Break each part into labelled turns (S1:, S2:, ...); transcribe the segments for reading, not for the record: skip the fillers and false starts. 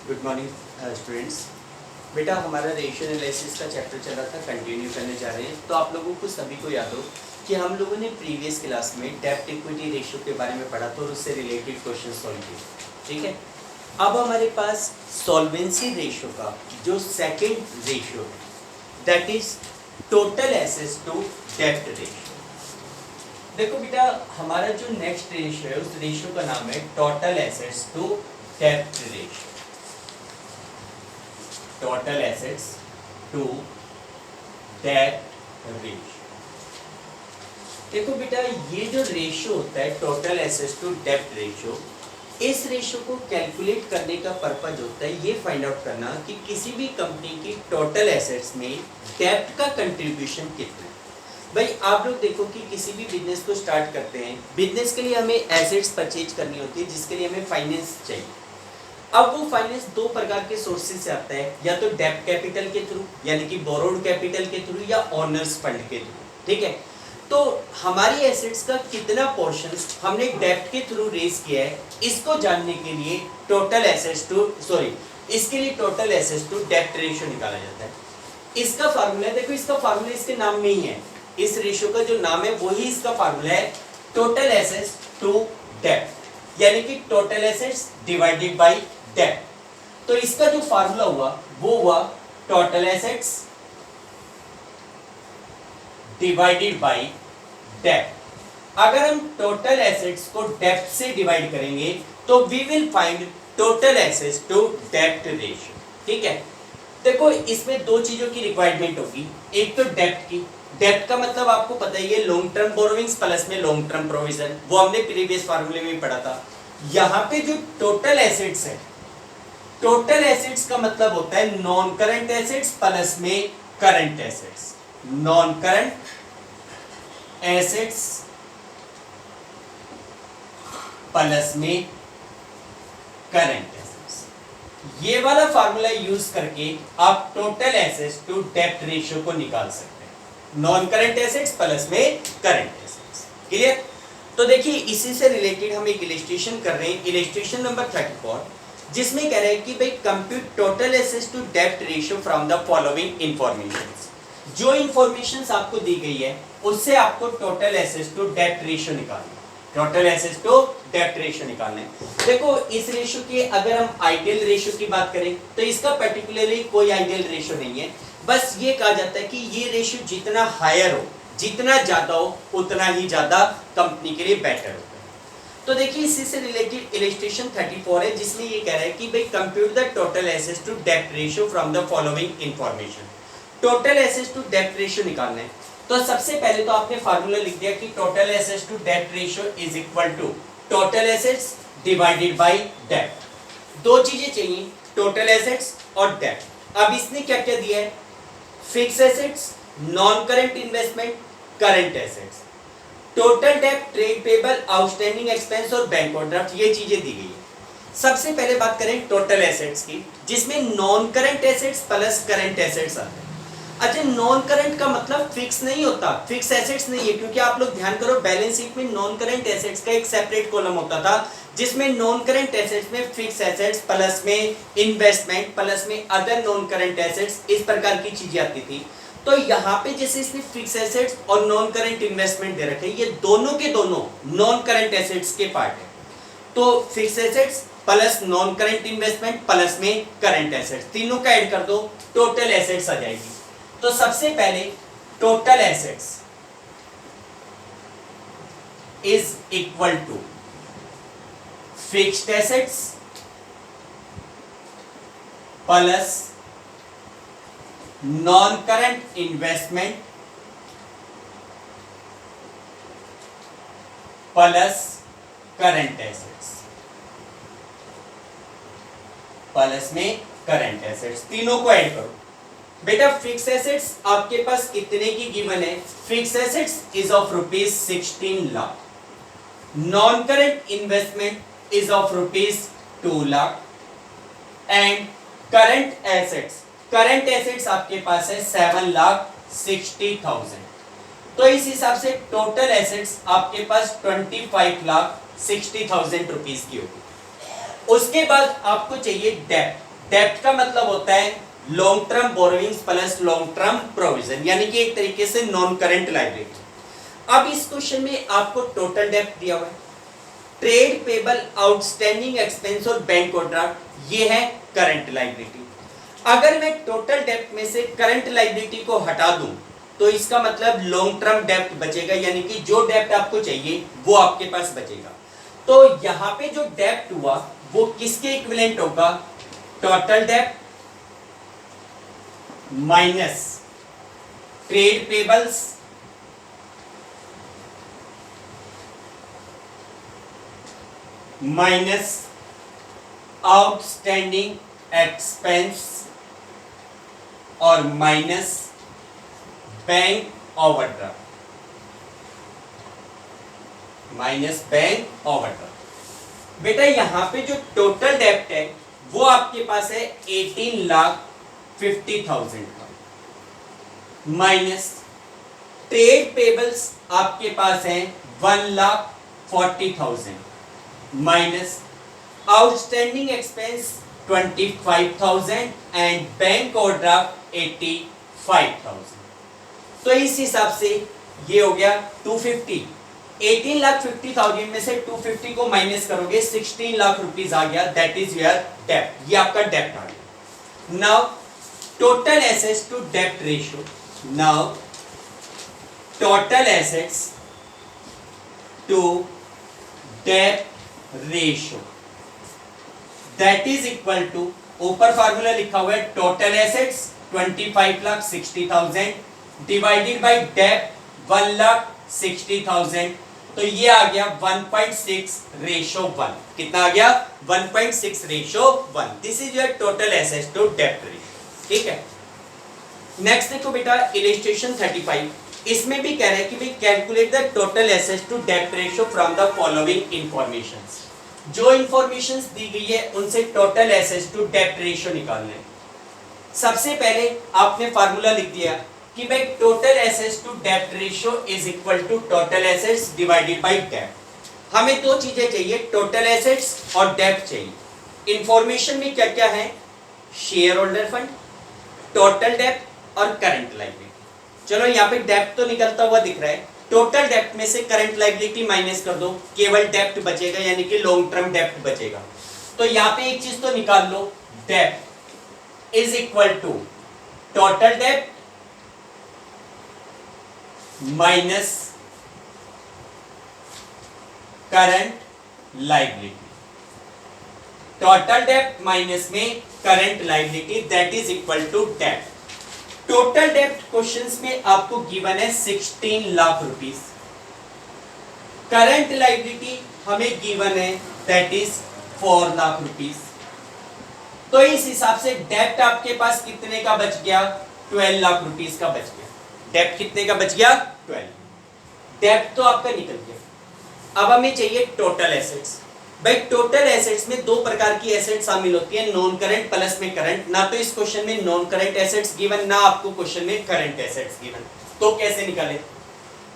S1: Good morning students. बेटा हमारा ratio analysis का चैप्टर चला था, कंटिन्यू करने जा रहे हैं। तो आप लोगों को सभी को याद हो कि हम लोगों ने प्रीवियस क्लास में डेब्ट इक्विटी रेशियो के बारे में पढ़ा था और उससे रिलेटेड क्वेश्चन सॉल्व किए। ठीक है, अब हमारे पास सॉल्वेंसी रेशियो का जो सेकेंड रेशियो है that is total assets to डेब्ट रेशियो। देखो बेटा, हमारा जो नेक्स्ट रेशियो है उस रेशियो का नाम है टोटल एसेट्स टू डेब्ट रेशियो। टोटल एसेट्स टू डेब्ट रेशियो। देखो बेटा, ये जो रेशियो होता है टोटल एसेट्स टू डेब्ट रेशियो, इस रेशियो को कैलकुलेट करने का पर्पज होता है ये फाइंड आउट करना कि किसी भी कंपनी की टोटल एसेट्स में डेब्ट का कंट्रीब्यूशन कितना है। भाई आप लोग देखो कि किसी भी बिजनेस को स्टार्ट करते हैं, बिजनेस के लिए हमें एसेट्स परचेज करनी होती है जिसके लिए हमें फाइनेंस चाहिए। अब वो फाइनेंस दो प्रकार के सोर्सेज से आता है, या तो डेब्ट कैपिटल के थ्रू यानी कि बोरोड कैपिटल के थ्रू या ओनर्स फंड के थ्रू। ठीक है, तो हमारी एसेट्स का कितना पोर्शन हमने डेब्ट के थ्रू रेज किया है, इसको जानने के लिए टोटल एसेट्स टू इसके लिए टोटल एसेट्स टू डेब्ट रेशियो निकाला जाता है। इसका फार्मूला देखो, इसका फार्मूला इसके नाम में ही है। इस रेशियो का जो नाम है वही इसका फार्मूला है, टोटल एसेट्स टू डेब्ट, यानी कि टोटल एसेट्स डिवाइडेड बाय डेब्ट। तो इसका जो फार्मूला हुआ वो हुआ टोटल एसेट्स डिवाइडेड बाय डेब्ट। अगर हम टोटल एसेट्स को डेब्ट से डिवाइड करेंगे तो we will find total assets to डेब्ट रेशियो। ठीक है, देखो इसमें दो चीजों की रिक्वायरमेंट होगी। एक तो डेब्ट की, डेब्ट का मतलब आपको पता ही है लॉन्ग टर्म बोरोविंग्स प्लस में लॉन्ग टर्म प्रोविजन, वो हमने प्रीवियस फार्मूले में पढ़ा था। यहाँ पे जो टोटल एसेट्स है, टोटल एसेट्स का मतलब होता है नॉन करंट एसेट्स प्लस में current assets. Non current assets plus में करंट एसेट्स। ये वाला फार्मूला यूज करके आप टोटल एसेट्स टू डेब्ट रेशियो को निकाल सकते हैं। नॉन करंट एसेट्स प्लस में करंट एसेट्स। क्लियर? तो देखिए इसी से रिलेटेड हम एक इलस्ट्रेशन कर रहे हैं, इलस्ट्रेशन नंबर 34, जिसमें कह रहे हैं कि भाई कंप्यूट टोटल एसेट्स टू डेब्ट ratio from the following informations. जो इंफॉर्मेशंस आपको दी गई है उससे आपको टोटल एसेट्स टू डेब्ट रेशियो निकालना है। टोटल एसेट्स टू डेब्ट रेशियो निकालना है। देखो इस रेशियो की अगर हम आइडियल रेशियो की बात करें तो इसका पर्टिकुलरली कोई आइडियल रेशियो नहीं है। बस ये कहा जाता है कि ये रेशियो जितना हायर हो, जितना ज्यादा हो, उतना ही ज्यादा कंपनी के लिए बेटर होता है। तो देखिए इसी से रिलेटेड इलस्ट्रेशन 34 है, जिसमें ये कह रहा है कि भाई compute the total assets to डेब्ट ratio from the following information. Total assets to डेब्ट रेशियो निकालना है। तो सबसे पहले तो आपने फार्मूला लिख दिया कि टोटल एसेट्स टू डेब्ट ratio is equal to total assets divided bye डेब्ट। दो चीजें चाहिए, टोटल एसेट्स और डेब्ट। अब इसने क्या क्या दिया है, fix assets, non current investment, current assets, total डेब्ट, ट्रेड पेबल, आउटस्टैंडिंग एक्सपेंस और बैंक ओवरड्राफ्ट, ये चीजें दी गई है। सबसे पहले बात करें टोटल एसेट्स की, जिसमें non current assets plus current assets आते हैं। अच्छा, नॉन करंट का मतलब फिक्स नहीं होता, फिक्स एसेट्स नहीं है, क्योंकि आप लोग ध्यान करो बैलेंस शीट में नॉन करंट एसेट्स का एक सेपरेट कॉलम होता था, जिसमें नॉन करंट एसेट्स में फिक्स एसेट्स प्लस में इन्वेस्टमेंट प्लस में अदर नॉन करंट एसेट्स, इस प्रकार की चीजें आती थी। तो यहाँ पे जैसे इसने फिक्स एसेट्स और नॉन करंट इन्वेस्टमेंट दे रखे, ये दोनों के दोनों नॉन करंट एसेट्स के पार्ट है। तो fix assets plus non current investment plus में करंट एसेट्स, तीनों का ऐड कर दो, टोटल एसेट्स आ जाएगी। तो सबसे पहले total assets is equal to fixed assets plus non current investment plus current assets plus में करंट एसेट्स, तीनों को ऐड करो। बेटा फिक्स एसेट्स आपके पास कितने की गिवन है, fix assets is of rupees 16 lakh, non current investment is of rupees 2 lakh and current assets आपके पास है 7,60,000। तो इस हिसाब से टोटल एसेट्स आपके पास 25,60,000 रुपीज की होगी। उसके बाद आपको चाहिए डेब्ट। डेप्ट का मतलब होता है long term borrowings plus long term provision, यानी कि एक तरीके से नॉन करंट लायबिलिटी। अब इस क्वेश्चन में आपको टोटल डेप्ट दिया हुआ है, ट्रेड पेबल, आउटस्टैंडिंग एक्सपेंस और बैंक ओवरड्राफ्ट, ये है करंट लायबिलिटी। अगर मैं टोटल डेप्ट में से करंट लायबिलिटी को हटा दूं तो इसका मतलब लॉन्ग टर्म डेप्ट बचेगा, यानी कि जो डेप्ट आपको चाहिए वो आपके पास बचेगा। तो यहां पे जो डेप्ट हुआ वो किसके इक्विवेलेंट होगा? टोटल डेप्ट minus trade payables minus outstanding expense और minus bank overdraft, minus bank overdraft. बेटा यहां पे जो टोटल डेप्ट है वो आपके पास है 18,50,000 का, माइनस ट्रेड पेबल्स आपके पास है 1,40,000, minus outstanding expense 25,000 and bank overdraft 85,000। तो इस हिसाब से ये हो गया 250। 18,50,000 में से 250 को माइनस करोगे 16 लाख रुपीस आ गया, दैट इज योर डेप्ट। ये आपका डेप्ट आ गया। नाउ टोटल एसेट्स टू डेप्ट ratio, now total assets to डेप्ट ratio that is equal to, ऊपर फार्मूला लिखा हुआ है टोटल एसेट्स 25,60,000 डिवाइडेड बाय डेप्ट 1,60,000, तो ये आ गया 1.6:1। कितना आ गया? 1.6:1। This is your total assets to डेप्ट रेशियो। ठीक है, नेक्स्ट देखो बेटा इलस्ट्रेशन 35, इसमें भी कह रहे हैं कि भाई calculate the total assets to डेप्ट ratio from the following informations. जो इंफॉर्मेशंस दी गई है उनसे टोटल एसेट्स टू डेप्ट रेशियो निकालना है। सबसे पहले आपने फार्मूला लिख दिया कि भाई टोटल एसेट्स टू डेप्ट ratio is equal to total assets divided by डेप्ट। हमें दो चीजें चाहिए, टोटल एसेट्स और डेप्ट चाहिए। इंफॉर्मेशन में क्या क्या है? शेयर होल्डर फंड, टोटल डेप्ट और करंट लायबिलिटी। चलो यहाँ पे डेप्ट तो निकलता हुआ दिख रहा है, टोटल डेप्ट में से करंट लायबिलिटी माइनस कर दो, केवल डेप्ट बचेगा, यानी कि लॉन्ग टर्म डेप्ट बचेगा। तो यहाँ पे एक चीज तो निकाल लो, डेप्ट इज इक्वल टू टोटल डेप्ट माइनस करंट लायबिलिटी। टोटल डेप्ट माइनस में current liability that is equal to dept. Total dept questions में आपको गिवन है 16 लाख रुपीस, करंट लायबिलिटी हमें गिवन है दैट इज 4 लाख रुपीस। तो इस हिसाब से डेप्ट आपके पास कितने का बच गया? 12 लाख रुपीस का बच गया। डेप्ट कितने का बच गया? 12। डेप्ट तो आपका निकल गया। अब हमें चाहिए टोटल एसेट्स। भाई टोटल एसेट्स में दो प्रकार की एसेट्स शामिल होती है, नॉन करंट प्लस में करंट। ना तो इस क्वेश्चन में नॉन करंट एसेट्स गिवन, ना आपको क्वेश्चन में करंट एसेट्स गिवन, तो कैसे निकाले?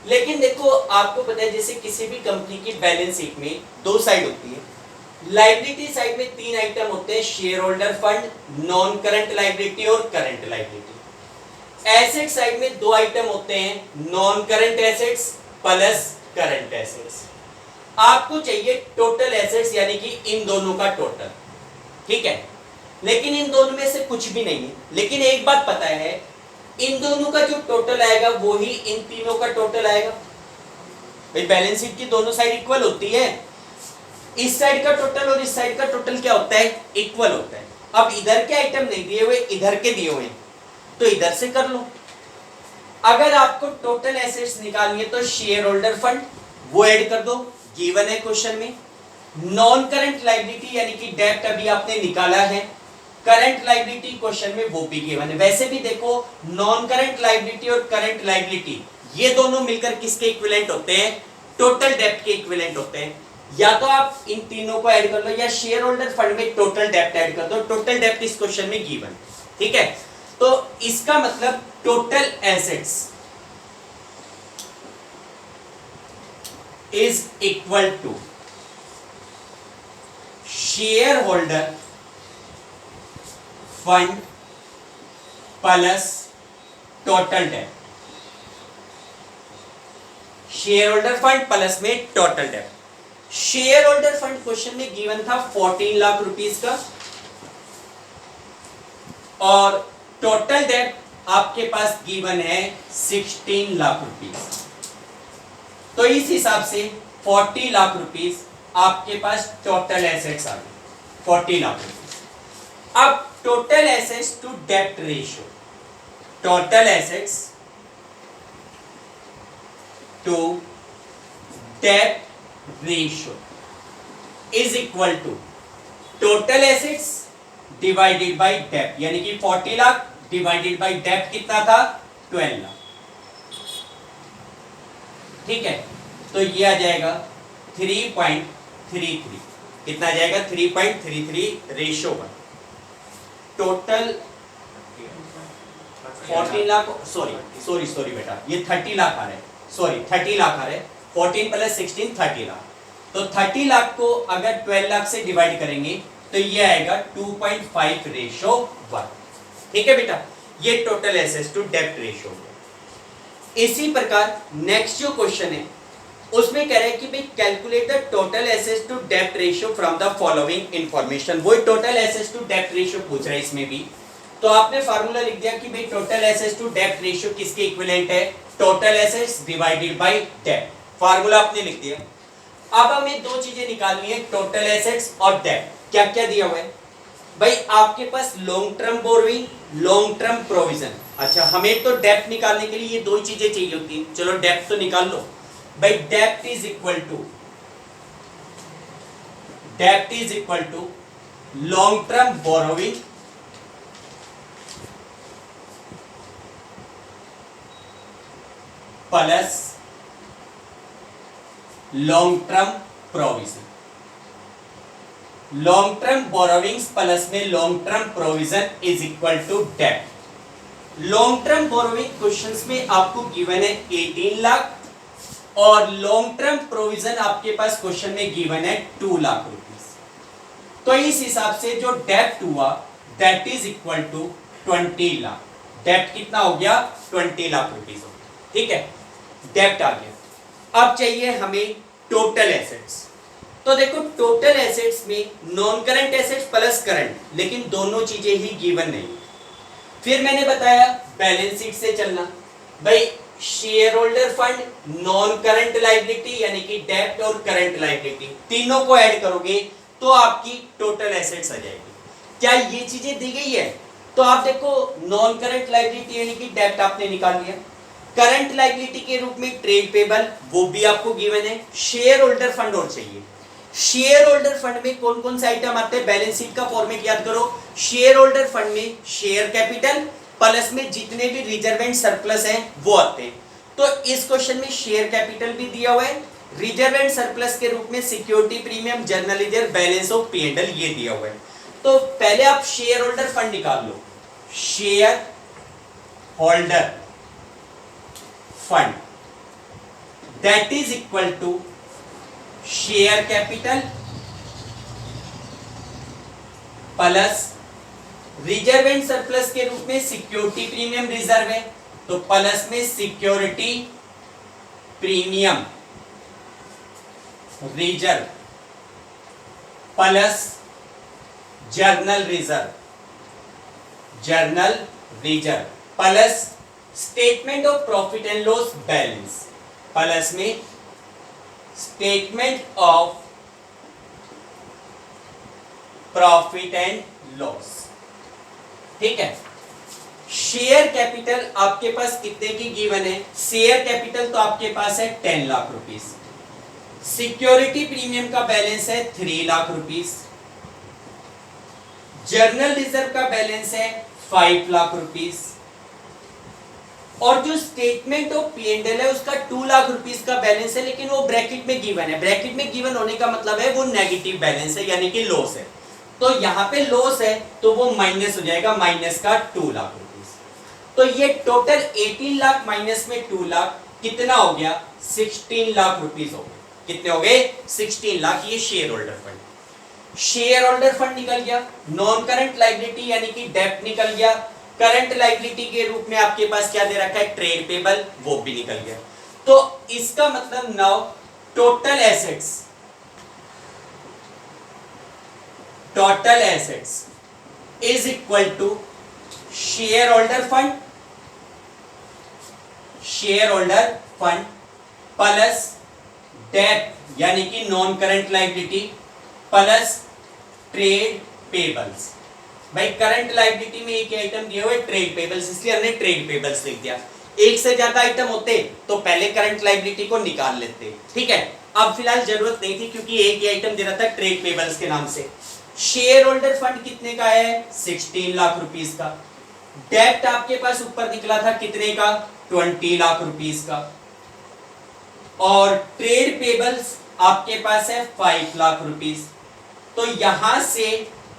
S1: लेकिन देखो आपको पता है जैसे किसी भी कंपनी की बैलेंस शीट में दो साइड होती है। लायबिलिटी साइड में तीन आइटम होते हैं, share holder fund, non current liability और करंट लायबिलिटी। एसेट साइड में दो आइटम होते हैं, non current assets plus current assets. आपको चाहिए टोटल एसेट्स, यानी कि इन दोनों का टोटल। ठीक है, लेकिन इन दोनों में से कुछ भी नहीं है। लेकिन एक बात पता है, इन दोनों का जो टोटल आएगा वो ही इन तीनों का टोटल आएगा। भाई बैलेंस शीट की दोनों साइड इक्वल होती है, इस साइड का टोटल और इस साइड का टोटल क्या होता है? इक्वल होता है। अब इधर के आइटम नहीं दिए हुए, इधर के दिए हुए, तो इधर से कर लो। अगर आपको टोटल एसेट्स निकालनी है तो शेयर होल्डर फंड वो ऐड कर दो, गिवन है क्वेश्चन में। नॉन करंट लायबिलिटी यानी कि डेब्ट अभी आपने निकाला है, करंट लायबिलिटी क्वेश्चन में वो भी गिवन है। वैसे भी देखो नॉन करंट लायबिलिटी और करंट लायबिलिटी ये दोनों मिलकर किसके इक्विवेलेंट होते हैं? टोटल डेब्ट के इक्विवेलेंट होते हैं। या तो आप इन तीनों को ऐड कर लो या शेयर होल्डर फंड में टोटल डेब्ट ऐड कर दो। टोटल डेब्ट इस क्वेश्चन में गिवन। ठीक है, तो इसका मतलब total assets is equal to shareholder fund plus total debt, share holder fund plus में total debt. Share holder fund question में गिवन था 14 लाख रुपीस का, और टोटल डेट आपके पास गिवन है 16 लाख रुपीस। तो इस हिसाब से 40 लाख रुपीस आपके पास टोटल एसेट्स आ गए, 40 लाख रुपीस। अब टोटल एसेट्स टू डेप्ट रेशियो, टोटल एसेट्स टू डेप्ट ratio is equal to total assets divided by डेप्ट, यानी कि 40 लाख डिवाइडेड बाय डेप्ट कितना था, 12 लाख। ठीक है, तो ये आ जाएगा 3.33, कितना आ जाएगा 3.33 रेशियो पर। टोटल 14 लाख, सॉरी बेटा, ये 30 लाख आ रहा है, सॉरी 30 लाख आ रहा है, 14 प्लस 16 30 लाख। तो 30 लाख को अगर 12 लाख से डिवाइड करेंगे तो ये आएगा 2.5 रेशियो 1। ठीक है बेटा, ये टोटल एसेट्स टू डेप्ट रेशियो। इसी प्रकार नेक्स्ट जो क्वेश्चन है उसमें कह रहा है कि भाई calculate the total assets to डेप्ट ratio from the following information. वही टोटल एसेट्स टू डेप्ट रेशियो पूछ रहा है इसमें भी। तो आपने फार्मूला लिख दिया कि भाई टोटल एसेट्स टू डेप्ट रेशियो किसके इक्विवेलेंट है, टोटल एसेट्स डिवाइडेड बाय डेप्ट। फार्मूला आपने लिख दिया। अब हमें दो चीजें निकालनी है, टोटल एसेट्स और डेप्ट। क्या क्या दिया हुआ है भाई, आपके पास long term borrowing, long term provision. अच्छा, हमें तो डेप्ट निकालने के लिए ये दो ही चीजें चाहिए होती हैं। चलो डेप्ट तो निकाल लो भाई। डेप्ट is equal to long term borrowing plus long term provision. Long term borrowings plus में long term provision is equal to डेप्ट। लॉन्ग टर्म बोरोविंग क्वेश्चंस में आपको गिवन है 18 लाख, और लॉन्ग टर्म प्रोविजन आपके पास क्वेश्चन में गिवन है 2 लाख रुपीस। तो इस हिसाब से जो डेप्ट हुआ that is equal to 20 lakh. डेप्ट कितना हो गया, 20 लाख रुपीस हो गया। ठीक है, डेप्ट आ गया। अब चाहिए हमें टोटल एसेट्स। तो देखो टोटल एसेट्स में non current assets plus current, लेकिन दोनों चीजें ही गिवन नहीं। फिर मैंने बताया बैलेंस शीट से चलना। भाई share holder fund, non current liability यानी कि डेब्ट और करंट लायबिलिटी, तीनों को ऐड करोगे तो आपकी टोटल एसेट्स आ जाएगी। क्या ये चीजें दी गई है? तो आप देखो नॉन करंट लायबिलिटी यानी कि डेब्ट आपने निकाल लिया। करंट लायबिलिटी के रूप में ट्रेड पेबल, वो भी आपको गिवन है। शेयर होल्डर फंड और चाहिए। शेयर होल्डर फंड में कौन कौन से आइटम आते हैं, बैलेंस शीट का फॉर्मेट याद करो। शेयर होल्डर फंड में शेयर कैपिटल प्लस में जितने भी रिजर्व एंड सरप्लस हैं वो आते हैं। तो इस क्वेश्चन में शेयर कैपिटल भी दिया हुआ है, रिजर्व एंड सरप्लस के रूप में security premium, general ledger, balance of P&L ये दिया हुआ है। तो पहले आप शेयर होल्डर फंड निकाल लो। Share holder fund that is equal to share capital plus reserve and surplus के रूप में सिक्योरिटी प्रीमियम रिजर्व है, तो प्लस में security premium reserve plus general reserve, general reserve plus statement of profit and loss balance, plus में statement of profit and loss. ठीक है, share capital आपके पास कितने की गिवन है? शेयर कैपिटल तो आपके पास है 10 लाख रुपीस। सिक्योरिटी प्रीमियम का बैलेंस है 3 लाख रुपीस। जर्नल रिजर्व का बैलेंस है 5 लाख रुपीस। और जो स्टेटमेंट ऑफ P&L है उसका 2 लाख रुपीस का बैलेंस है, लेकिन वो ब्रैकेट में गिवन है। ब्रैकेट में गिवन होने का मतलब है वो नेगेटिव बैलेंस है, यानी कि लॉस है। तो यहां पे लॉस है तो वो माइनस हो जाएगा, माइनस का 2 लाख रुपीस। तो ये टोटल 18 लाख माइनस में 2 लाख कितना हो गया? 16 लाख रुपीस हो गए। कितने हो गए? 16 लाख। ये share holder fund. Share holder fund निकल गया, नॉन करंट लाइबिलिटी यानी कि डेब्ट निकल गया, करंट लाइबिलिटी के रूप में आपके पास क्या दे रखा है, ट्रेड पेबल, वो भी निकल गया। तो इसका मतलब now total assets is equal to share holder fund plus डेब्ट यानी कि non current liability plus trade payables. भाई करंट लाइबिलिटी में एक आइटम दिए हुए ट्रेड पेबल्स, इसलिए हमने ट्रेड पेबल्स लिख दिया। एक से ज्यादा आइटम होते तो पहले करंट लाइबिलिटी को निकाल लेते, ठीक है। अब फिलहाल जरूरत नहीं थी क्योंकि एक ही आइटम दे रहा था ट्रेड पेबल्स के नाम से। शेयर होल्डर फंड कितने का है, 16 लाख रुपीस का। डेब्ट आपके पास ऊपर निकला था कितने का, 20 लाख रुपीस का। और ट्रेड पेबल्स आपके पास है 5 लाख रुपीस। तो यहां से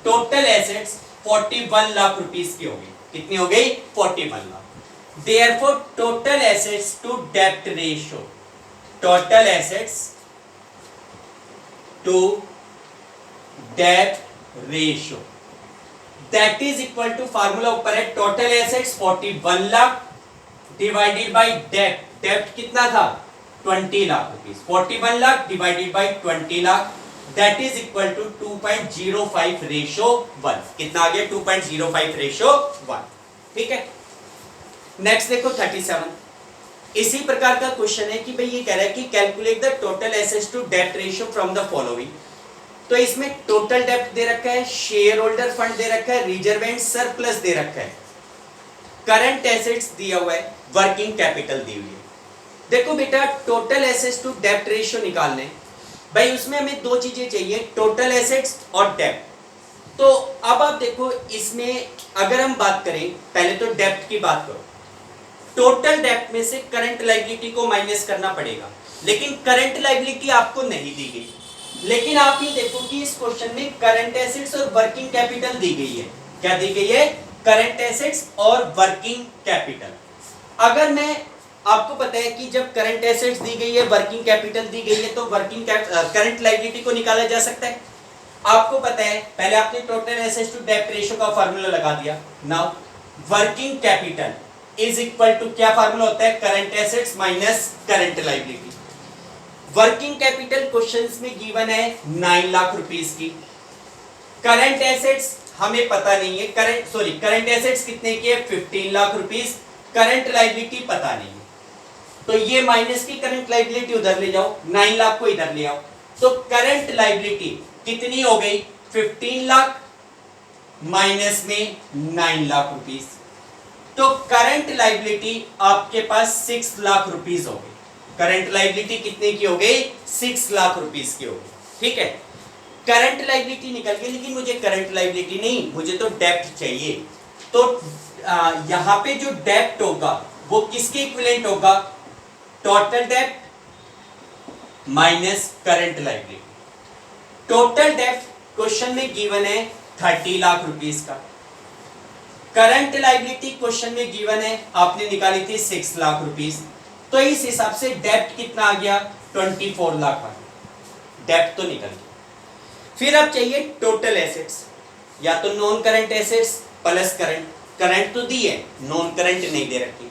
S1: टोटल एसेट्स 41 लाख रुपीस की हो गई। कितनी हो गई, 41 lakh. Therefore total assets to debt ratio, total assets to debt ratio that is equal to formula ऊपर है, total assets 41 lakh divided by डेब्ट कितना था, 20 lakh rupees. 41 lakh divided by 20 lakh that is equal to 2.05 ratio 1। कितना आ गया, 2.05 रेशो 1, ठीक है। नेक्स्ट देखो 37, इसी प्रकार का क्वेश्चन है कि भाई ये कह रहा है कि calculate the total assets to डेब्ट रेशियो फ्रॉम द फॉलोइंग। तो इसमें टोटल डेब्ट दे रखा है, शेयर होल्डर फंड दे रखा है, रिजर्व एंड सरप्लस दे रखा है, करंट एसेट्स दिया हुआ है, वर्किंग कैपिटल दी हुई है। देखो बेटा टोटल एसेट्स टू डेब्ट रेशियो निकालने, भाई उसमें हमें दो चीजें चाहिए, टोटल एसेट्स और डेब्ट। तो अब आप देखो इसमें अगर हम बात करें, पहले तो डेब्ट की बात करो, टोटल डेब्ट में से करंट लायबिलिटी को माइनस करना पड़ेगा, लेकिन करंट लायबिलिटी आपको नहीं दी गई। लेकिन आप ये देखो कि इस क्वेश्चन में करंट एसेट्स और वर्किंग कैपिटल दी गई है। क्या दी गई है, करंट एसेट्स और वर्किंग कैपिटल। अगर मैं, आपको पता है कि जब करंट एसेट्स दी गई है, वर्किंग कैपिटल दी गई है, तो वर्किंग करंट लायबिलिटी को निकाला जा सकता है। आपको पता है पहले आपने टोटल एसेट्स टू डेब्ट रेशियो का फार्मूला लगा दिया। Now working capital is equal to क्या फार्मूला होता है, current assets minus current liability. Working capital questions में गिवन है 9 लाख रुपीस की। करंट एसेट्स हमें पता नहीं है, करंट एसेट्स कितने की है, 15 लाख रुपीस। करंट लायबिलिटी पता नहीं है, तो ये माइनस की करंट लायबिलिटी उधर ले जाओ, 9 लाख को इधर ले आओ, तो करंट लायबिलिटी कितनी हो गई, 15 लाख माइनस में 9 लाख रुपीस। तो करंट लायबिलिटी आपके पास 6 लाख रुपीस हो गई। करंट लायबिलिटी कितने की हो गई, 6 लाख रुपीस की हो गई, ठीक है। करंट लायबिलिटी निकल गई, लेकिन मुझे करंट लायबिलिटी नहीं, मुझे तो डेब्ट चाहिए। तो यहां पे जो डेब्ट होगा वो किसके इक्विवेलेंट होगा, टोटल डेब्ट माइनस करंट लायबिलिटी। टोटल डेब्ट क्वेश्चन में गिवन है 30 लाख रुपीस का। करंट लायबिलिटी क्वेश्चन में गिवन है, आपने निकाली थी 6 लाख रुपीस। तो इस हिसाब से डेब्ट कितना आ गया, 24 लाख आ गया। डेब्ट तो निकल गया। फिर अब चाहिए टोटल एसेट्स, या तो non current assets plus current. Current तो दी है, नॉन करंट नहीं दे रखी।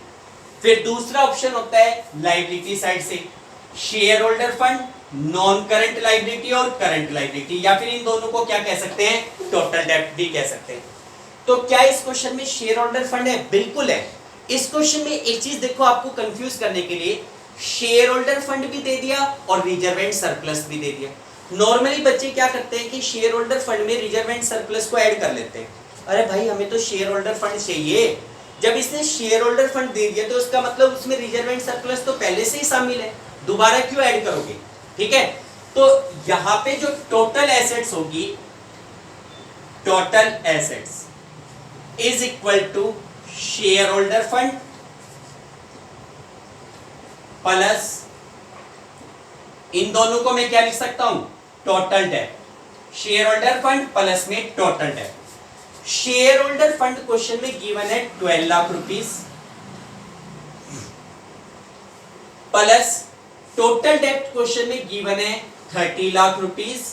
S1: फिर दूसरा ऑप्शन होता है लायबिलिटी साइड से, share holder fund, non current liability और करंट लायबिलिटी, या फिर इन दोनों को क्या कह सकते हैं, टोटल डेब्ट भी कह सकते हैं। तो क्या इस क्वेश्चन में शेयर होल्डर फंड है, बिल्कुल है। इस क्वेश्चन में एक चीज देखो, आपको कंफ्यूज करने के लिए शेयर होल्डर फंड भी दे दिया और रिजर्व एंड सरप्लस भी दे दिया। नॉर्मली बच्चे क्या करते हैं कि शेयर होल्डर फंड में रिजर्व एंड सरप्लस को ऐड कर लेते हैं। अरे भाई हमें तो शेयर होल्डर फंड चाहिए। जब इसने शेयर होल्डर फंड दे दिया तो उसका मतलब उसमें रिजर्व एंड सरप्लस तो पहले से ही शामिल है, दोबारा क्यों ऐड करोगे, ठीक है। तो यहां पे जो टोटल एसेट्स होगी, total assets is equal to share holder fund plus, इन दोनों को मैं क्या लिख सकता हूं, टोटल डेब्ट। शेयर होल्डर फंड प्लस में टोटल डेब्ट। शेयर होल्डर फंड क्वेश्चन में गिवन है 12 लाख रुपीस प्लस टोटल डेब्ट क्वेश्चन में गिवन है 30 लाख रुपीस।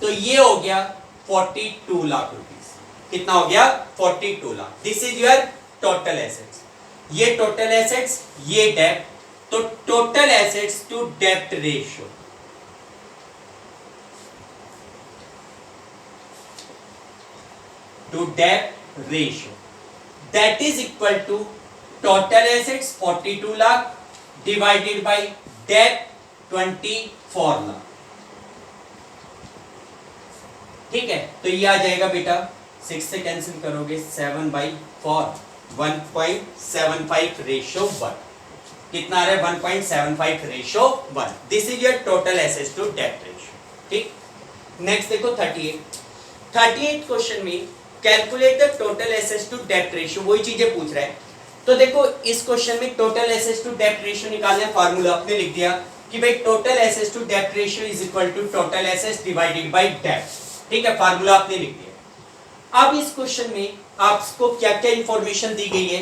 S1: तो ये हो गया 42 लाख रुपीस। कितना हो गया? 42 lakh. This is your total assets. ये टोटल एसेट्स, ये डेट। तो टोटल एसेट्स टू डेप्ट रेशियो, टू डेप्ट ratio, that is equal to total assets 42 lakh divided by date 24 lakh. ठीक है, तो ये आ जाएगा बेटा, 6 से कैंसिल करोगे 7/4, 1.75 रेशियो 1। कितना आ रहा है? 1.75 ratio 1। This is your total assets to debt ratio. ठीक, नेक्स्ट देखो 38 क्वेश्चन में calculate the total assets to debt ratio, वही चीजें पूछ रहा है। तो देखो इस क्वेश्चन में total assets to debt ratio निकालने का फार्मूला आपने लिख दिया कि भाई total assets to debt ratio is equal to total assets divided by debt. ठीक है, फार्मूला आपने लिख दिया। अब इस क्वेश्चन में आपको क्या क्या इंफॉर्मेशन दी गई है?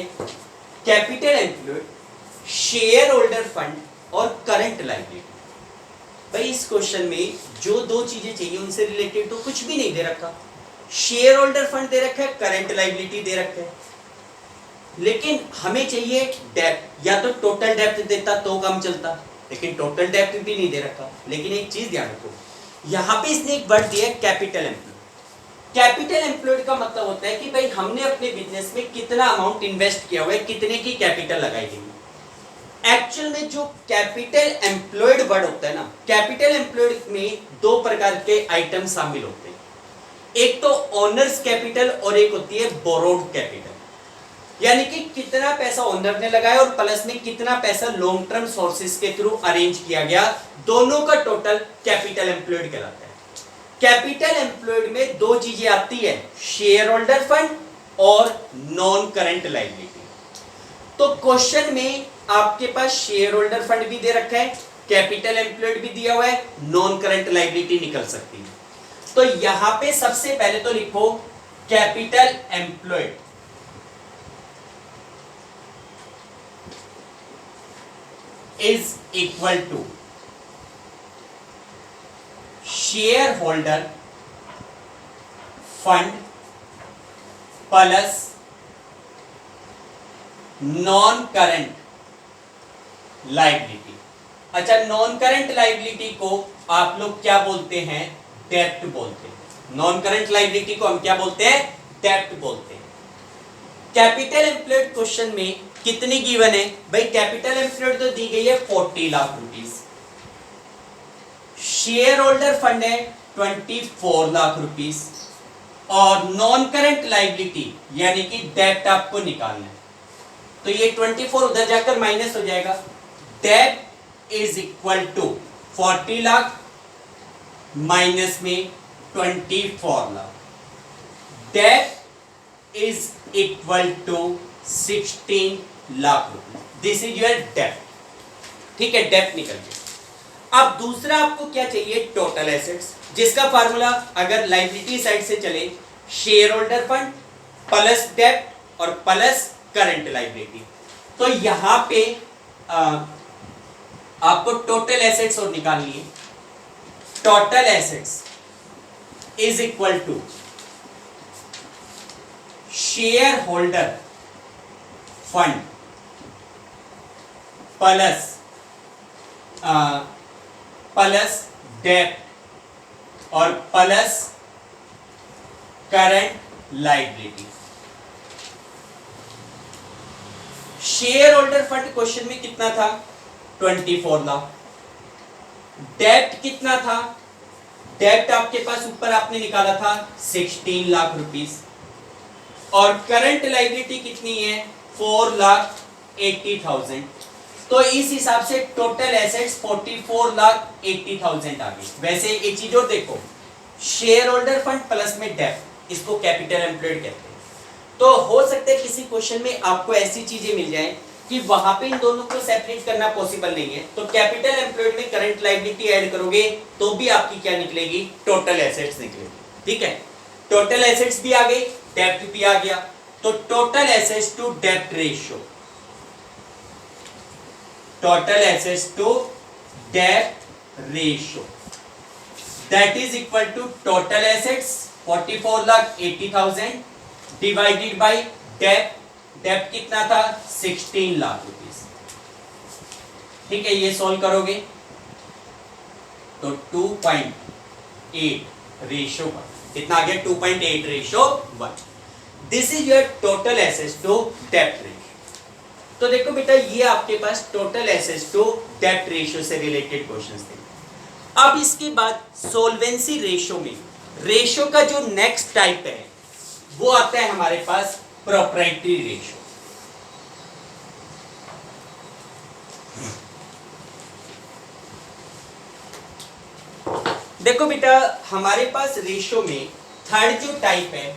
S1: Capital employed, share holder fund और करंट लायबिलिटी। भाई इस क्वेश्चन में जो दो चीजें चाहिए उनसे रिलेटेड तो कुछ भी नहीं दे रखा। शेयर होल्डर फंड दे रखा है, करंट लायबिलिटी दे रखा है, लेकिन हमें चाहिए डेप्थ। या तो टोटल डेप्थ देता तो काम चलता, लेकिन टोटल डेप्थ भी नहीं दे रखा। लेकिन एक चीज ध्यान रखो, यहां पे इसने एक वर्ड दिया है कैपिटल एम्प्लॉयड। कैपिटल एम्प्लॉयड का मतलब होता है कि भाई हमने अपने बिजनेस में कितना अमाउंट इन्वेस्ट किया हुआ है, कितने की कैपिटल लगाई गई। एक्चुअल में जो कैपिटल एम्प्लॉयड वर्ड होता है ना, कैपिटल एम्प्लॉयड में दो प्रकार के आइटम शामिल होते हैं। एक तो ओनर्स कैपिटल और एक होती है बोरोड कैपिटल। यानी कि कितना पैसा ओनर ने लगाया और प्लस में कितना पैसा लॉन्ग टर्म सोर्सेज के थ्रू अरेंज किया गया, दोनों का टोटल कैपिटल एम्प्लॉयड कहलाता है। कैपिटल एम्प्लॉयड में दो चीजें आती है, शेयर होल्डर फंड और नॉन करंट लायबिलिटी। तो क्वेश्चन में आपके पास शेयर होल्डर फंड भी दे रखा है, कैपिटल एम्प्लॉयड भी दिया हुआ है, नॉन करंट लायबिलिटी निकल सकती है। तो यहां पे सबसे पहले तो लिखो capital employed is equal to share holder fund plus non current liability. अच्छा, नॉन करंट लायबिलिटी को आप लोग क्या बोलते हैं? डेब्ट बोलते हैं। नॉन करंट लायबिलिटी को हम क्या बोलते हैं? डेब्ट बोलते हैं। कैपिटल एम्प्लॉयड क्वेश्चन में कितनी गिवन है? भाई कैपिटल एम्प्लॉयड तो दी गई है 40 lakh rupees, share holder fund है 24 लाख रुपीस, और नॉन करंट लायबिलिटी यानी कि डेब्ट आपको निकालना है। तो ये 24 उधर जाकर माइनस हो जाएगा। डेब्ट is equal to 40 lakh minus में 24 लाख। डेब्ट इज इक्वल टू 16 लाख रुपए। दिस इज योर डेब्ट। ठीक है, डेब्ट निकल गया। अब दूसरा आपको क्या चाहिए? टोटल एसेट्स, जिसका फार्मूला अगर लायबिलिटी साइड से चले, शेयर होल्डर फंड प्लस डेब्ट और प्लस करंट लायबिलिटी। तो यहां पे आपको टोटल एसेट्स और निकालनी है। Total assets is equal to share holder fund plus plus डेब्ट और plus current liability. Share holder fund question में कितना था? 24 लाख। डेब्ट कितना था? डेब्ट आपके पास ऊपर आपने निकाला था 16 लाख रुपीस, और करंट लायबिलिटी कितनी है? 4,80,000। तो इस हिसाब से टोटल एसेट्स 44,80,000 आ गई। वैसे एक चीज और देखो, शेयर होल्डर फंड प्लस में डेब्ट, इसको कैपिटल एम्प्लॉयड कहते हैं। तो हो सकता है किसी क्वेश्चन में आपको ऐसी चीजें मिल जाए कि वहां पे इन दोनों को सेपरेट करना पॉसिबल नहीं है, तो कैपिटल एम्प्लॉयड में करंट लायबिलिटी ऐड करोगे तो भी आपकी क्या निकलेगी? टोटल एसेट्स निकलेगी। ठीक है, टोटल एसेट्स भी आ गई, डेब्ट भी आ गया। तो टोटल एसेट्स टू डेब्ट रेशियो, टोटल एसेट्स टू डेब्ट ratio, that is equal to total assets 44,80,000 divided by डेप्ट कितना था 16 लाख रुपीस। ठीक है, ये सॉल्व करोगे तो 2.8 रेशो 1 कितना आ गया 2.8 ratio 1। This is your total assets to डेप्ट रेशियो। तो देखो बेटा ये आपके पास टोटल एसेट्स टू डेप्ट रेशियो से रिलेटेड क्वेश्चंस थे। अब इसके बाद सोल्वेंसी रेशियो में रेशियो का जो नेक्स्ट टाइप है वो आता है हमारे पास प्रोप्राइटरी रेशियो। देखो बेटा हमारे पास रेशियो में थर्ड जो टाइप है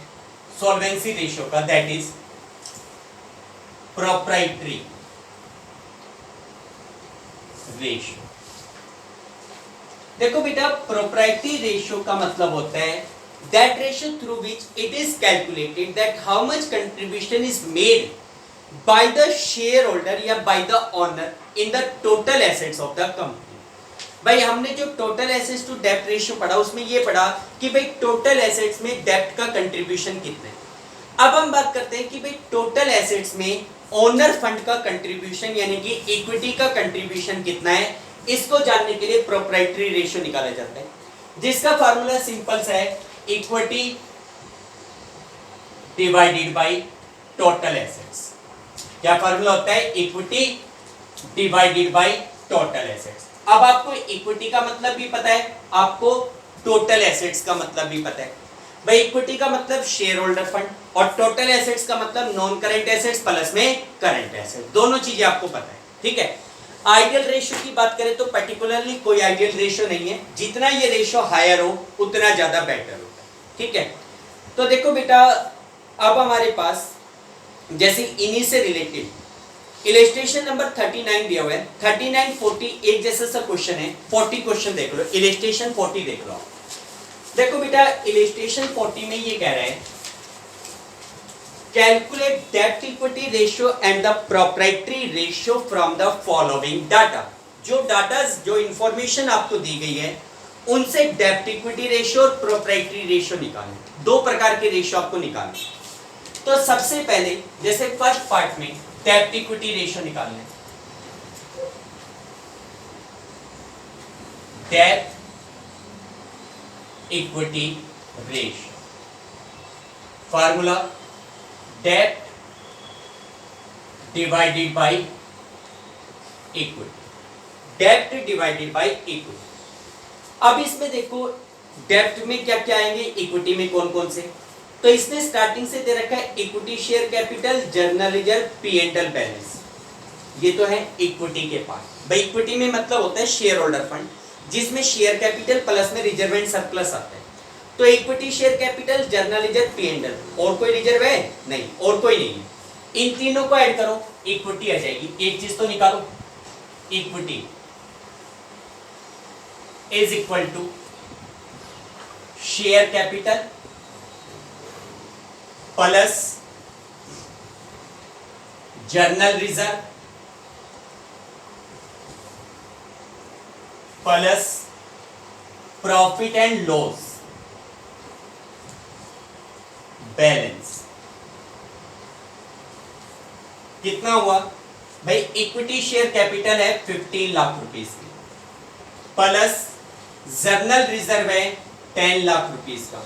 S1: सॉल्वेंसी रेशियो का दैट इज प्रोप्राइटरी रेशियो। देखो बेटा प्रोप्राइटरी रेशियो का मतलब होता है that ratio through which it is calculated that how much contribution is made by the shareholder या by the owner in the total assets of the company. भाई हमने जो टोटल एसेट्स टू डेप्ट ratio पढ़ा उसमें ये पढ़ा कि भाई टोटल एसेट्स में डेप्ट का कंट्रीब्यूशन कितना है। अब हम बात करते हैं कि भाई टोटल एसेट्स में ओनर फंड का कंट्रीब्यूशन यानी कि इक्विटी का कंट्रीब्यूशन कितना है। इसको जानने के लिए प्रोप्राइटरी रेशियो निकाला जाता है जिसका फार्मूला सिंपल सा है equity divided by total assets. क्या फार्मूला होता है equity divided by total assets. अब आपको इक्विटी का मतलब भी पता है, आपको टोटल एसेट्स का मतलब भी पता है। भाई इक्विटी का मतलब शेयर होल्डर फंड और टोटल एसेट्स का मतलब नॉन करंट एसेट्स प्लस में करंट एसेट्स, दोनों चीजें आपको पता है। ठीक है, आइडियल रेशियो की बात करें तो पर्टिकुलरली कोई आइडियल रेशियो नहीं है, जितना ये रेशियो हायर हो उतना ज्यादा बेटर होता है। ठीक है, तो देखो बेटा अब हमारे पास जैसे इन्हीं से रिलेटेड इलस्ट्रेशन नंबर 39 दिया हुआ है। 39 40 एक जैसा सा क्वेश्चन है। 40 क्वेश्चन देख लो, इलस्ट्रेशन 40 देख लो। देखो बेटा इलस्ट्रेशन 40 में ये कह रहा है कैलकुलेट डेब्ट equity ratio and the proprietary ratio from the following data. जो डाटा जो इंफॉर्मेशन आपको दी गई है उनसे डेब्ट इक्विटी रेशियो और प्रोप्राइटरी रेशियो निकालें। दो प्रकार के रेशियो आपको निकालने। तो सबसे पहले जैसे फर्स्ट पार्ट में डेब्ट इक्विटी रेशियो निकालना है। डेब्ट इक्विटी रेशियो फार्मूला डेब्ट डिवाइडेड बाय इक्विटी। डेब्ट डिवाइडेड बाय इक्विटी। अब इसमें देखो डेब्ट में क्या क्या आएंगे, इक्विटी में कौन कौन से। तो इसने स्टार्टिंग से दे रखा है equity share capital journal reserve P and L balance. ये तो है इक्विटी के पार्ट। भाई इक्विटी में मतलब होता है शेयर होल्डर फंड जिसमें शेयर कैपिटल प्लस में रिजर्व एंड सरप्लस आता है। तो equity share capital journal reserve P and L, और कोई रिजर्व है नहीं, और कोई नहीं है। इन तीनों को ऐड करो इक्विटी आ जाएगी। एक चीज तो निकालो, equity is equal to share capital plus general reserve plus profit and loss balance. कितना हुआ भाई, इक्विटी शेयर कैपिटल है 15 लाख रुपीस की प्लस जर्नल रिजर्व है 10 लाख रुपीस का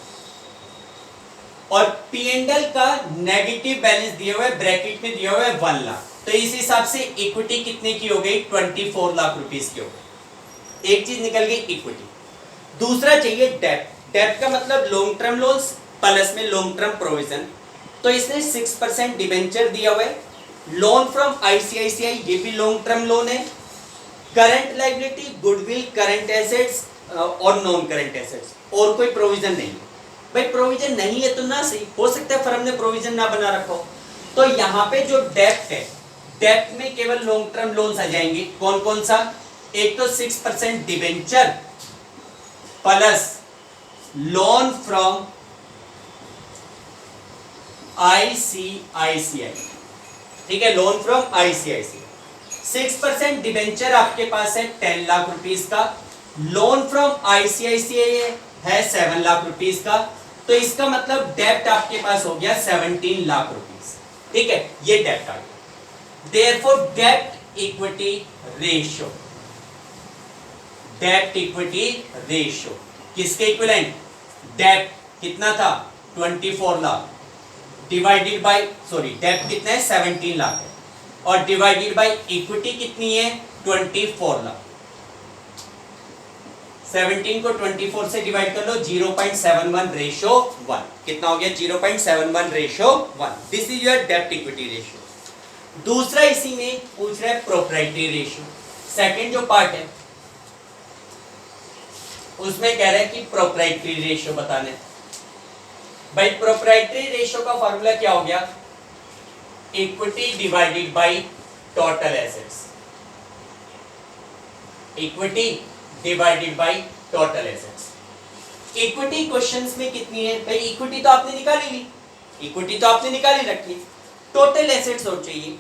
S1: और पीएनएल का नेगेटिव बैलेंस दिया हुआ है, ब्रैकेट में दिया हुआ है 1 लाख। तो इस हिसाब से इक्विटी कितने की हो गई 24 लाख रुपीस की हो गई। एक चीज निकल गई इक्विटी। दूसरा चाहिए डेब्ट। डेब्ट का मतलब लॉन्ग टर्म लोन्स प्लस में लॉन्ग टर्म प्रोविजन। तो इसने 6% डिबेंचर दिया हुआ है। लोन फ्रॉम आईसीआईसीआई ये भी लॉन्ग टर्म लोन है। Current liability goodwill current assets और नॉन करंट एसेट्स, और कोई प्रोविजन नहीं है। भाई प्रोविजन नहीं है तो ना सही, हो सकता है फर्म ने प्रोविजन ना बना रखा हो। तो यहाँ पे जो डेब्ट है, डेब्ट में केवल लॉन्ग टर्म लोन्स आ जाएंगे। कौन कौन सा, एक तो 6% debenture plus lone from ICICI. ठीक है, लोन फ्रॉम आईसीआईसीआई 6% डिबेंचर आपके पास है 10 लाख रुपीस का। लोन फ्रॉम आईसीआईसीआई है 7 लाख रुपीस का तो इसका मतलब डेप्ट आपके पास हो गया 17 लाख रुपीस। ठीक है, ये डेप्ट आ गया। देयरफॉर डेप्ट इक्विटी रेशियो, डेप्ट इक्विटी रेशियो किसके इक्विवेलेंट? डेप्ट कितना था 24 लाख डिवाइडेड बाय डेप्ट कितना है 17 लाख है, और डिवाइडेड बाय इक्विटी कितनी है 24 लाख। 17 को 24 से डिवाइड कर लो, 0.71 रेशियो 1। कितना हो गया? 0.71 रेशियो 1। दिस इज योर डेप्ट इक्विटी रेशियो। दूसरा इसी में पूछ रहा है प्रोप्राइटरी रेशियो। सेकंड जो पार्ट है उसमें कह रहा है कि प्रोप्राइटरी रेशियो बताने। भाई प्रोप्राइटरी रेशियो का फॉर्मूला क्या हो गया? Equity divided by total assets, equity divided by total assets. Equity questions में कितनी है? भाई इक्विटी तो आपने निकाली ली, इक्विटी तो आपने निकाली रखी। टोटल एसेट्स और चाहिए,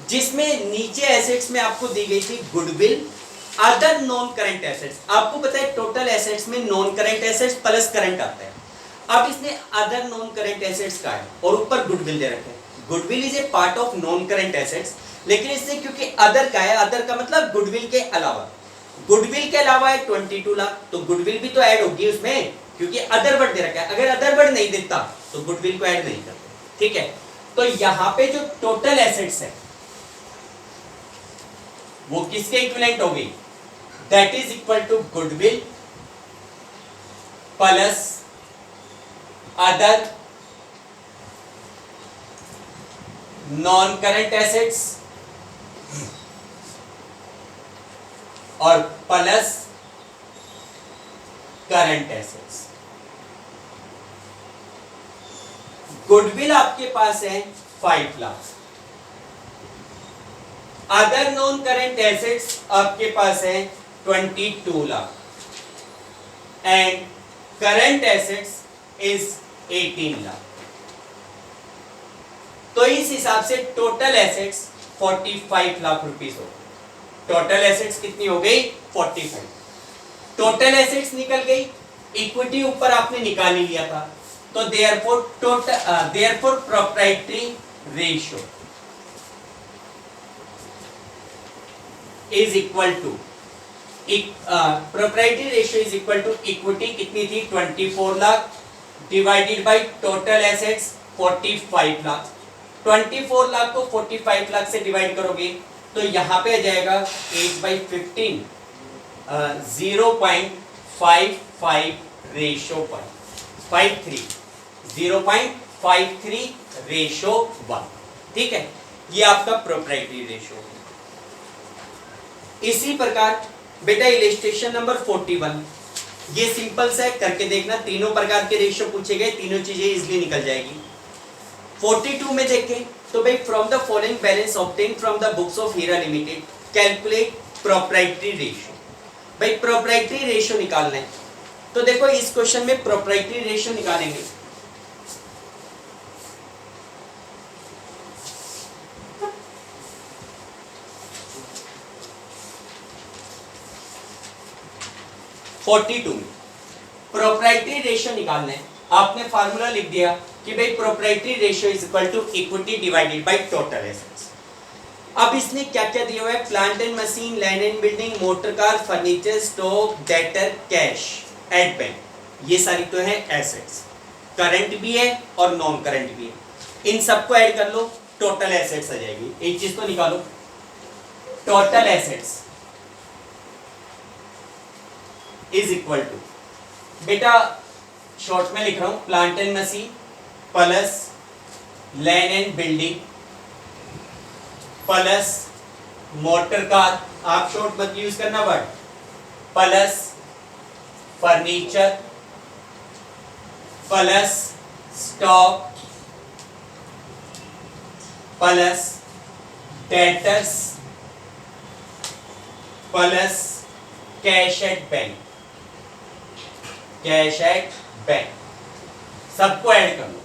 S1: जिसमें नीचे एसेट्स में आपको दी गई थी goodwill, other non current assets. आपको पता है टोटल एसेट्स में non current assets plus current आता है। अब इसने अदर नॉन करंट एसेट्स का है और ऊपर गुडविल दे रखे हैं। Goodwill is a part of non current assets, लेकिन इसने क्योंकि अदर का है, अदर का मतलब गुडविल के अलावा, गुडविल के अलावा है 22 लाख, तो गुडविल भी तो ऐड होगी उसमें, क्योंकि अदर वर्ड दे रखा है। अगर अदर वर्ड नहीं देता तो गुडविल को ऐड नहीं करते। ठीक है, तो यहां पे जो टोटल एसेट्स है वो किसके इक्विवेलेंट हो गई? That is equal to goodwill plus other non current assets और प्लस करंट एसेट्स। गुडविल आपके पास है 5 lakh, other non current assets आपके पास है 22 lakh and current assets is 18 lakh. तो इस हिसाब से टोटल एसेट्स 45 लाख रुपीस हो गए। टोटल एसेट्स कितनी हो गई? 45। टोटल एसेट्स निकल गई, इक्विटी ऊपर आपने निकाल ही लिया था, तो therefore proprietary ratio is equal to proprietary ratio is equal to equity कितनी थी 24 lakh divided by total assets 45 lakh. 24 lakh को 45 लाख से डिवाइड करोगे तो यहां पे आ जाएगा 8/15 0.55 रेशियो 53 0.53 रेशियो 1। ठीक है, ये आपका प्रोप्राइटरी रेशियो। इसी प्रकार बेटा इलस्ट्रेशन नंबर 41, ये सिंपल सा है, करके देखना। तीनों प्रकार के रेशियो पूछे गए, तीनों चीजें इजीली निकल जाएगी। 42 में देखें तो भाई from the following balance obtain from the books of Hira limited calculate proprietary ratio. भाई प्रोप्राइटरी रेशियो निकालना है, तो देखो इस क्वेश्चन में प्रोप्राइटरी रेशियो निकालेंगे। प्रोप्राइटरी रेशियो निकालना है, आपने फार्मूला लिख दिया कि भाई proprietary ratio is equal to equity divided by total assets. अब इसने क्या क्या दिया हुआ है? Plant and machine, land and building, motor car, furniture, stock, debtor, cash at bank, ये सारी तो है एसेट्स। करंट भी है और नॉन करंट भी है। इन सबको ऐड कर लो, टोटल एसेट्स आ जाएगी। एक चीज तो निकालो, total assets is equal to, बेटा शॉर्ट में लिख रहा हूं, plant and machine plus land and building plus motor car, आप शॉर्ट मत यूज करना word, plus furniture plus stock plus debtors plus cash at bank, cash at bank, सबको add कर लो।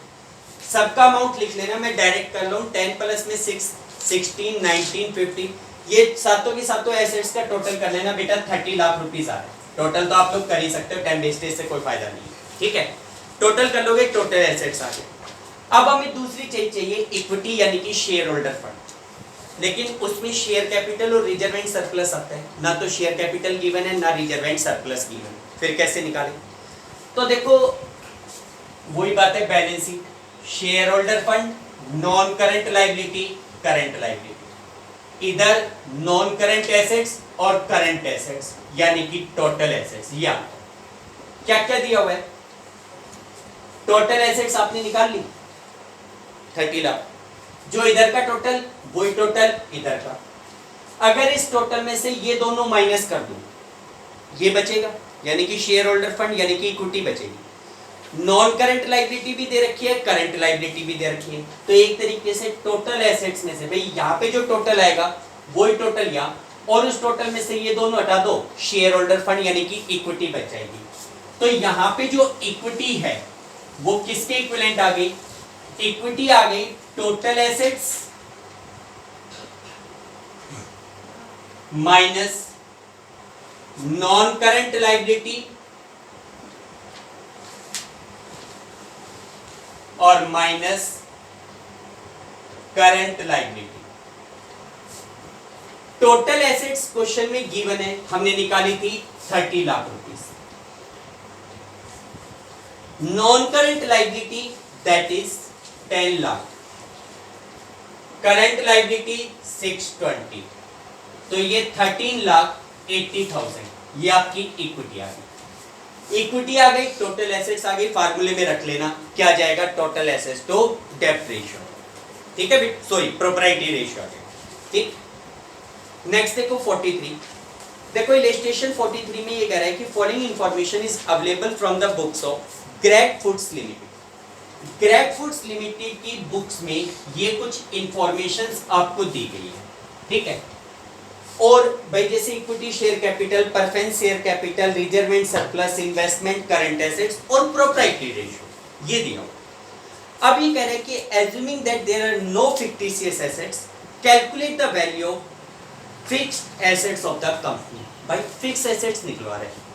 S1: सबका अमाउंट लिख लेना, मैं डायरेक्ट कर लूँ। 10 प्लस में 6, 16, 19, 15, ये सातों की सातों एसेट्स का टोटल कर लेना बेटा। 30 लाख रुपीस आ रहा है टोटल, तो आप लोग कर ही सकते हो, टाइम वेस्टेज से कोई फायदा नहीं है। ठीक है, टोटल कर लोगे, टोटल एसेट्स आ गए। अब हमें दूसरी चीज चाहिए, इक्विटी यानी कि शेयर होल्डर फंड। लेकिन उसमें शेयर कैपिटल और रिजर्व एंड सरप्लस आता है, ना तो शेयर कैपिटल गिवन है ना रिजर्व एंड सरप्लस गिवन है, फिर कैसे निकालें? तो देखो वही बात है, balance sheet, share holder fund, non current liability, current liability, इधर नॉन करंट एसेट्स और करंट एसेट्स यानी कि टोटल एसेट्स। या क्या क्या दिया हुआ है? टोटल एसेट्स आपने निकाल ली 30 लाख, जो इधर का टोटल वही टोटल इधर का। अगर इस टोटल में से ये दोनों माइनस कर दूं, ये बचेगा यानी कि शेयर होल्डर फंड यानी कि इक्विटी बचेगी। नॉन करंट लायबिलिटी भी दे रखी है, करंट लायबिलिटी भी दे रखी है, तो एक तरीके से टोटल एसेट्स में से भाई यहाँ पे जो टोटल आएगा वही टोटल यहाँ, और उस टोटल में से ये दोनों हटा दो, शेयर होल्डर फंड यानी कि इक्विटी बच जाएगी। तो यहाँ पे जो इक्विटी है वो किसके इक्विवेलेंट आ गई? इक्विटी आ गई total assets minus non current liability और minus current liability. Total assets question में गिवन है, हमने निकाली थी 30 lakh rupees. Non current liability that is 10 lakh, current liability 620, तो ये 13,80,000 ये आपकी इक्विटी आ गई। इक्विटी आ गई, टोटल एसेट्स आ गई, फार्मूले में रख लेना क्या जाएगा? टोटल एसेट्स टू डेब्ट रेशियो, ठीक है, सॉरी प्रोप्राइटरी रेशियो आ गया। ठीक, नेक्स्ट देखो 43। देखो इलस्ट्रेशन 43 में ये कह रहा है कि following information is available from the books of Greg foods limited. Greg foods limited की बुक्स में ये कुछ इंफॉर्मेशंस आपको दी गई है, ठीक है। और भाई जैसे equity share capital, preference share capital, reserve and surplus, investment, current assets और प्रोप्राइटरी रेशियो ये दिया हुआ। अब ये कह रहे हैं कि assuming that there are no fictitious assets, calculate the value of fixed assets of the company. भाई फिक्स एसेट्स निकलवा रहे हैं,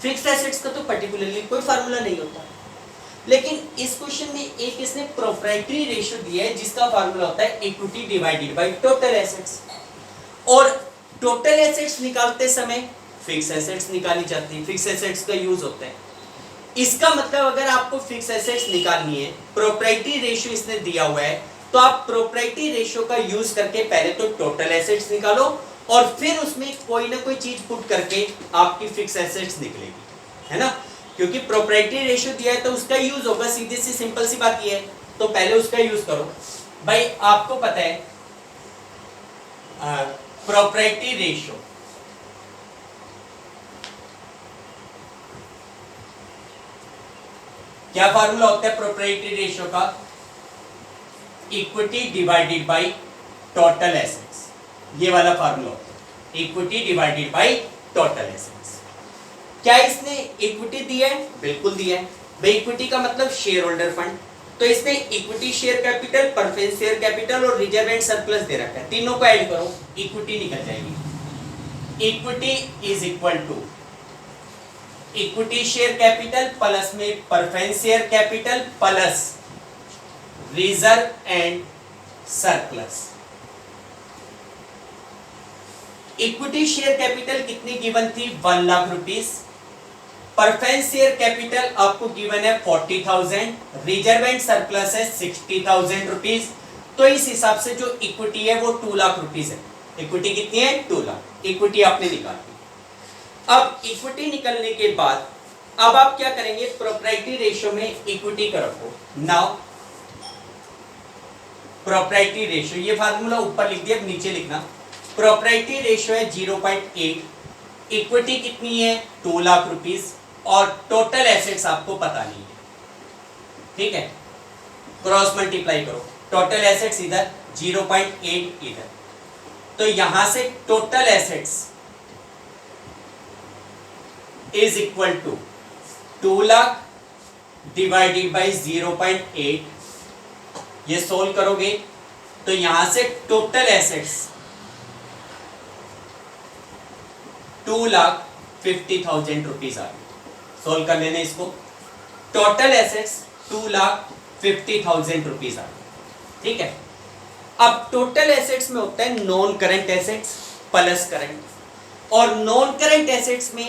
S1: फिक्स्ड एसेट्स का तो पर्टिकुलरली कोई फार्मूला नहीं होता, लेकिन इस क्वेश्चन में एक इसने प्रोप्राइटरी रेशियो दिया है जिसका फार्मूला होता है equity divided by total assets. और टोटल एसेट्स निकालते समय फिक्स एसेट्स निकाली जाती है, फिक्स एसेट्स का यूज होता है। इसका मतलब अगर आपको फिक्स एसेट्स निकालनी है, प्रोप्राइटरी रेशियो इसने दिया हुआ है, तो आप प्रोप्राइटरी रेशियो का यूज करके पहले तो टोटल एसेट्स निकालो और फिर उसमें कोई ना कोई चीज पुट करके आपकी फिक्स एसेट्स निकलेगी, है ना। क्योंकि प्रोप्राइटरी रेशियो दिया है तो उसका यूज होगा, सीधी सी सिंपल सी बात ये है, तो पहले उसका यूज करो। भाई आपको पता है प्रोप्राइटरी रेशियो क्या फार्मूला होता है प्रोप्राइटरी रेशियो का? Equity divided by total assets, ये वाला फार्मूला होता है, equity divided by total assets. क्या इसने इक्विटी दिया है? बिल्कुल दिया है। भाई इक्विटी का मतलब शेयर होल्डर फंड, तो इसने equity share capital, preference share capital और रिजर्व एंड सरप्लस दे रखा है, तीनों को ऐड करो इक्विटी निकल जाएगी। Equity is equal to equity share capital plus में preference share capital plus reserve and surplus. Equity share capital कितनी गिवन थी? 1 lakh rupees. Preference share capital आपको गिवन है 40,000, रिजर्व एंड सरप्लस है 60,000 रुपीज। तो इस हिसाब से जो इक्विटी है वो 2 लाख रुपीज है। इक्विटी कितनी है? 2 लाख। इक्विटी आपने निकाली। अब इक्विटी निकलने के बाद अब आप क्या करेंगे? प्रोप्राइटरी रेशियो में इक्विटी का रखो। नाउ प्रोप्राइटरी रेशियो, ये फार्मूला ऊपर लिख दिया, अब नीचे लिखना। प्रोप्राइटरी रेशियो है 0.8, इक्विटी कितनी है? 2 लाख रुपीस, और टोटल एसेट्स आपको पता नहीं है, ठीक है। क्रॉस मल्टीप्लाई करो, टोटल एसेट्स इधर 0.8 इधर, तो यहां से total assets is equal to 2 lakh divided by 0.8। ये सोल्व करोगे तो यहां से टोटल एसेट्स 2,50,000 रुपीज आ गई। सोल्व कर लेने इसको। टोटल एसेट्स 2,50,000 रुपीज आ गए, ठीक है। अब टोटल एसेट्स में होता है non current assets plus current, और नॉन करंट एसेट्स में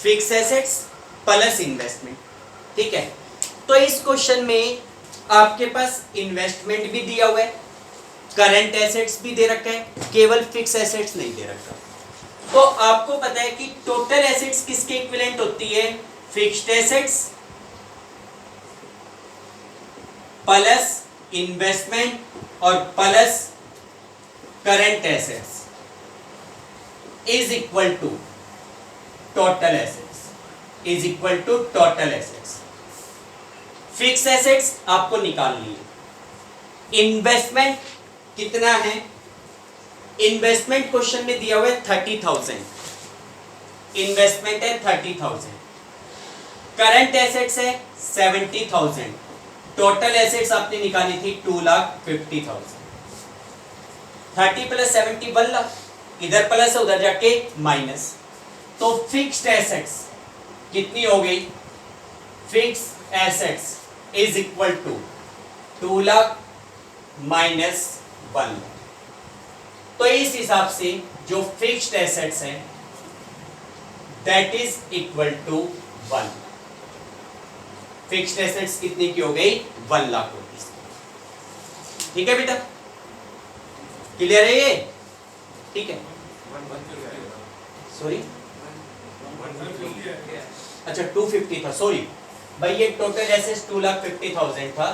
S1: फिक्स एसेट्स प्लस इन्वेस्टमेंट, ठीक है। तो इस क्वेश्चन में आपके पास इन्वेस्टमेंट भी दिया हुआ है, करंट एसेट्स भी दे रखा है, केवल फिक्स एसेट्स नहीं दे रखा। तो आपको पता है कि टोटल एसेट्स किसके इक्विवेलेंट होती है, फिक्स्ड एसेट्स प्लस इन्वेस्टमेंट और plus current assets is equal to total assets, is equal to total assets. Fix assets आपको निकालनी है। इन्वेस्टमेंट कितना है, इन्वेस्टमेंट क्वेश्चन में दिया हुआ है 30,000, इन्वेस्टमेंट है 30,000, करंट एसेट्स है 70,000, टोटल एसेट्स आपने निकाली थी 2,50,000। 30 प्लस 70 1 लाख, इधर प्लस है उधर जाके माइनस, तो फिक्स्ड एसेट्स कितनी हो गई, fixed assets is equal to 2 lakh minus 1 lakh. तो इस हिसाब से जो फिक्स्ड एसेट्स हैं that is equal to 1, fixed assets कितने की हो गई, 1 लाख रुपीस। ठीक है बेटा, क्लियर है ये, ठीक है। सॉरी अच्छा 250 था, सॉरी भाई, ये टोटल एसेट्स 2,50,000 था,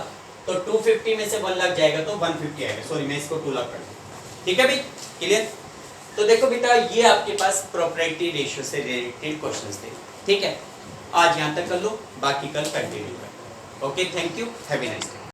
S1: तो 250 में से 1 लाख जाएगा तो 150 आएगा, सॉरी मैं इसको 2 लाख कर दूं। ठीक है भाई, क्लियर। तो देखो बेटा, ये आपके पास प्रॉपर्टी रेशियो से रिलेटेड क्वेश्चंस थे, ठीक है। आज यहां तक कर लो, बाकी कल कंटिन्यू करें। Okay, thank you, have a nice day.